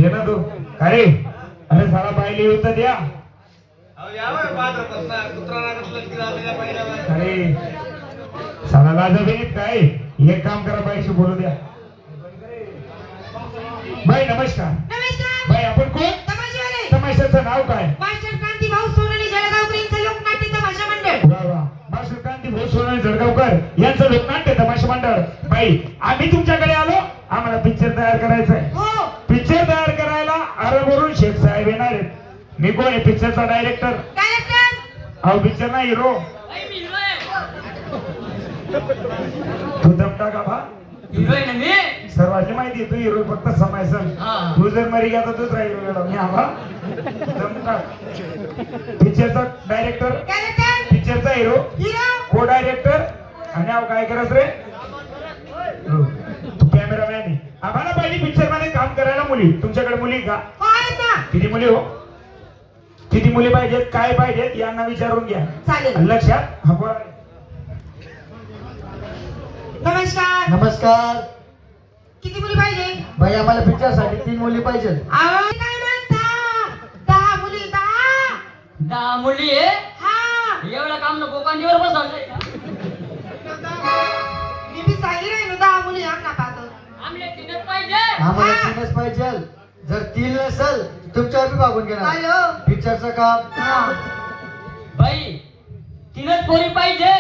ये ना तू अरे अरे साला पाहिली होत द्या अरे साला लाजबीत काय एक काम करा बाईशी बोलू द्या बाई नमस्कार नमस्कार बाई आपण कोण तमाशावाले तमाशाचं नाव काय मास्टर क्रांती भाऊ सोनवणे जळगावकरांचं लोकनाट्य तमाशा मंडळ वा वा मास्टर क्रांती भाऊ सोनवणे जळगावकर यांचं लोकनाट्य तमाशा मंडळ बाई आम्ही तुमच्याकडे आलो आम्हाला पिक्चर तयार करायचा आहे हो पिक्चर तयार करायला अरबवरून शेख साहेब येणार आहेत मी कोण आहे पिक्चरचा डायरेक्टर डायरेक्टर अहो पिक्चर ना हिरो तू दमटा का भा हिरोईन मी सर्वांनी माहिती तू हिरो फक्त समायसन हा. तू जर मरी गेला तर तूच राहील मॅडम मी आबा दमटा पिक्चरचा डायरेक्टर डायरेक्टर पिक्चरचा हिरो हिरो को डायरेक्टर आणि अहो काय करत रे हो. तू कॅमेरामॅन आहे आम्हाला पहिली पिक्चर मध्ये काम करायला मुली तुमच्याकडे मुली का हो आहेत ना किती मुली हो किती मुली पाहिजेत काय पाहिजेत यांना विचारून घ्या चालेल लक्षात हा बोला नमस्कार नमस्कार किती मुली पाहिजे भाई आम्हाला पिक्चर साठी 3 मुली पाहिजे अहो काय म्हणता 10 मुली 10 मुली आहे हा एवढं काम नको कांदीवर बसवलंय मी बी सांगी राहिलो 10 मुली आमना पाहतो आमले तीनच पाहिजे आम्हाला हा. 3च पाहिजे जर 3 नसेल तुमच्यावर बी मागून घेणार हॅलो पिक्चरचं काम हा बाई तीनच पोरी पाहिजे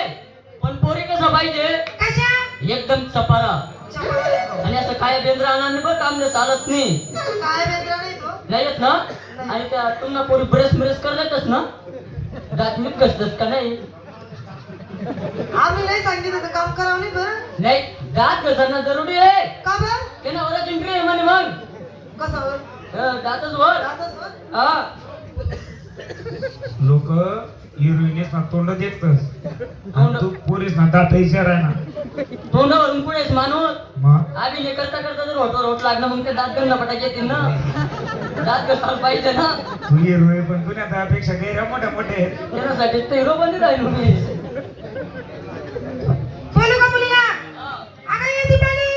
पण पोरी कसं पाहिजे कशा एकदम चपारा चपाती आणि असं काय बेंद्र आणून बघ काम नाही चालत नाही काय वेगळा नाही तो नाही येत ना आणि त्या तुम्हाला पोरी ब्रश ब्रश करतातच ना दात मीठ कसतस का नाही आम्ही नाही सांगितलं तर काम करावं नाही बरं नाही दात घसरणं जरुरी आहे का बरं ते ना वरच इंट्री आहे म्हणे मग कसं दातच वर राहतच बरं? हा लोक हिरोईनेस ना तोंड देखतस आणि तू पोरीस ना दात इशार आहे ना तोंडावरून पुढेच माणूस मग अभिनय करता करता जर होटवर होट लागलं मग ते दात गंध पटाक येतील ना दात घसायला पाहिजे ना तू हिरो आहे पण तुझ्या त्यापेक्षा गैर मोठ्या मोठे आहेत त्यासाठी तर हिरो बंदी राहिलो मी बोलू का मुलीला अगं ये दीपाली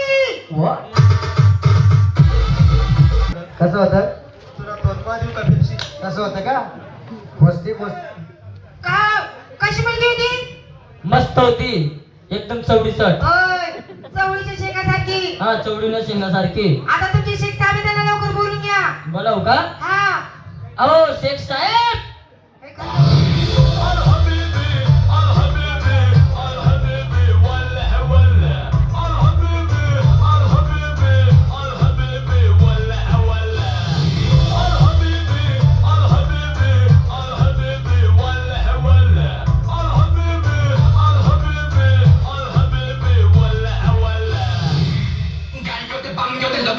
कसं होतं तुला तोंडवा देऊ का पेप्सी कसं होतं का पोस्ती का कशी मुलगी होती मस्त होती एकदम चवडीसट ओय चवळीच्या शेकासारखी हा चवडीनं शेंगासारखी आता तुमची शेक साहेब त्यांना लवकर बोलून घ्या बोलाव का हा अहो शेख साहेब हे करतो.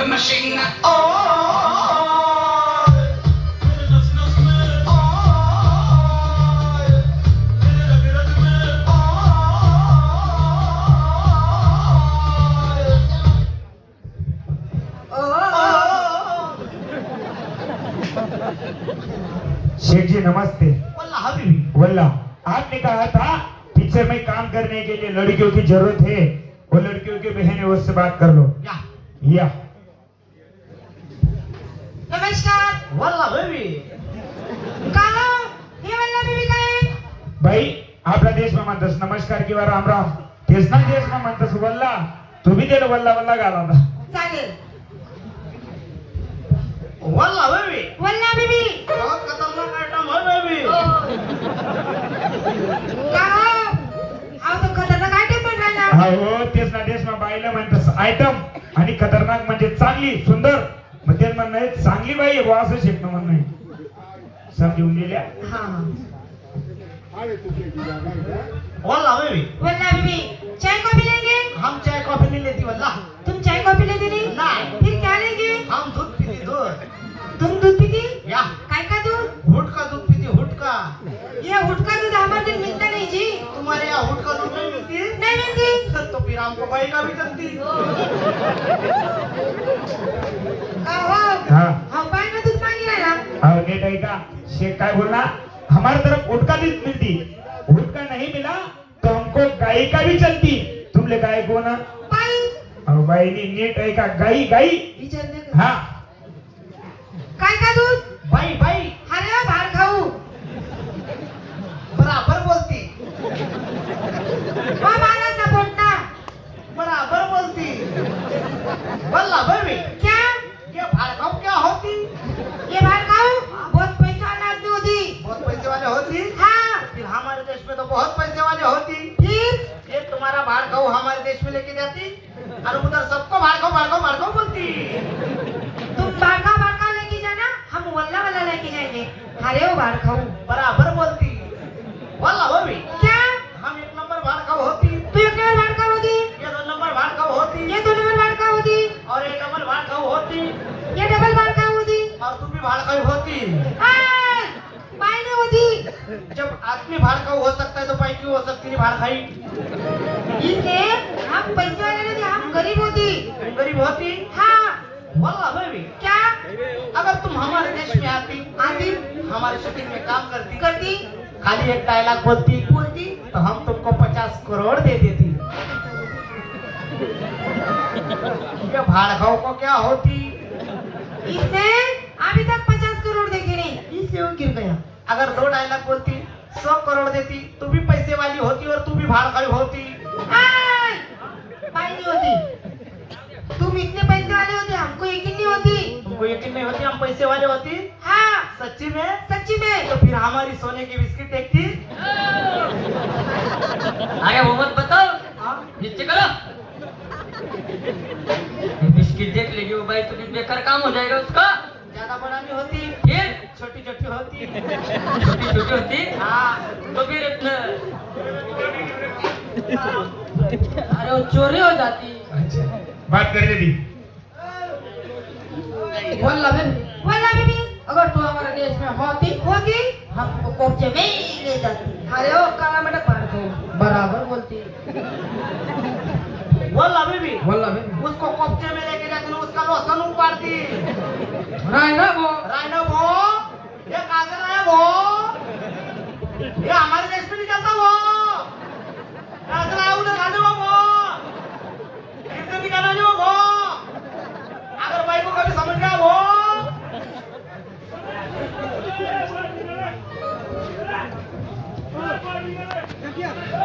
Machine. शेख जी नमस्ते वल्ला आपने कहा था पिक्चर में काम करने के लिए लड़कियों की जरूरत है वो लड़कियों की बहन है उससे बात कर लो या नमस्कार वल्ला बेबी का हे वल्ला बेबी काय भाई आपल्या देश में म्हणतस नमस्कार किंवा राम राम तेच ना देश में म्हणतस वल्ला तू भी त्याला वल्ला वल्ला घाला होता चालेल वल्ला बेबी वल्ला बेबी बहुत खतरनाक आइटम है बेबी का हा तो खतरनाक आयटम पण राहिला हो तेच ना देश में बाईला म्हणतस आयटम आणि खतरनाक म्हणजे चांगली सुंदर मग ते म्हणणं आहे चांगली बाई आहे बुवा असं शिकणं म्हणणं आहे समजून गेल्या हा वल्ला बेबी वल्ला बेबी चाय कॉफी लेंगे हम चाय कॉफी नहीं लेती वल्ला तुम चाय कॉफी लेते नहीं नहीं। फिर क्या लेंगे हम दूध पीती दूध तुम दूध पीती या काय का दूध हुटका दूध पीती हुटका ये हुटका दूध हमारे दिन मिलता नहीं जी तुम्हारे यहाँ हुटका दूध नहीं मिलती है नहीं मिलती तो फिर हमको बाई का भी चलती का हो हाँ हम बाय का दूध मांगी रहा हाँ नेट है का शेख काय बोलना हमारी तरफ गुटका दूध मिलती गुटका नहीं मिला तो हमको गाय का भी चलती तुमले गाय को ना बाई अब भाई नी नीट है का गाई गाई विचारने का हाँ बाई बाई अरे ओ भाड खाऊ बराबर बोलती ओ मानस ना पोटना बराबर बोलती वल्ला भाभी क्या ये भाड़काऊ क्या होती ये भाड खाऊ बहुत पैसा वाला आदमी होती बहुत पैसे वाले होती हाँ फिर हमारे देश में तो बहुत पैसे वाले होती फिर ये तुम्हारा भाड़काऊ हमारे देश में लेके जाती और उधर सबको भाड़काऊ भाड़काऊ भाड़काऊ बोलती तुम बाड़का लेके जाना हम वल्ला वाला लेके जाएंगे अरे ओ भाड खाऊ बराबर बोलती वल्ला भाभी क्या हम एक नंबर भाड़काऊ होती तू एक नंबर भाड खाऊ होती ये दो नंबर भाड़काऊ होती ये 2 नंबर भाड खाऊ होती और ये डबल भाड़काऊ होती ये डबल भाड खाऊ होती और तू भी भाड़काऊ होती आय, बाई नहीं होती जब आदमी भाड़काऊ हो सकता है तो बाई क्यों हो सकती नहीं भाड़काई इसलिए हम पैसे वाले नहीं थे, हम गरीब होती गरीब होती हाँ वल्ला भाभी क्या अगर तुम हमारे देश में आती आती हमारे सिटी में काम करती करती खाली एक डायलॉग बोलती तो हम तुमको 50 करोड़ दे देती ये भाड़काऊ को क्या होती इसने अभी तक 50 करोड़ देखे नहीं इसलिए वो गिर गया अगर 2 डायलॉग बोलती 100 करोड़ देती तू भी पैसे वाली होती और तू भी भाड़काऊ होती आय, बाई नहीं होती तुम इतने पैसे वाले होते हमको यकीन नहीं होती तुमको यकीन नहीं होती हम पैसे वाले होती हाँ सच्ची में सच्ची में तो फिर हमारी सोने की बिस्किट देखती आगे वो मत बताओ नीचे करो बिस्किट देख लेगी वो भाई, तो बेकार काम हो जाएगा उसका। ज्यादा बनानी होती फिर छोटी छोटी होती छोटी छोटी होती हाँ तो फिर अरे वो चोरी हो जाती। अच्छा बात करने दी। बोल बोला बीबी अगर तू हमारे देश में होती हमको कोपचे में ही ले जाती अरे वो काला मटक पार को बराबर बोलती। बोला बीबी बोला उसको कोपचे में लेके जाती उसका लोसन उपाड़ती राय ना वो रायनो वो ये काजल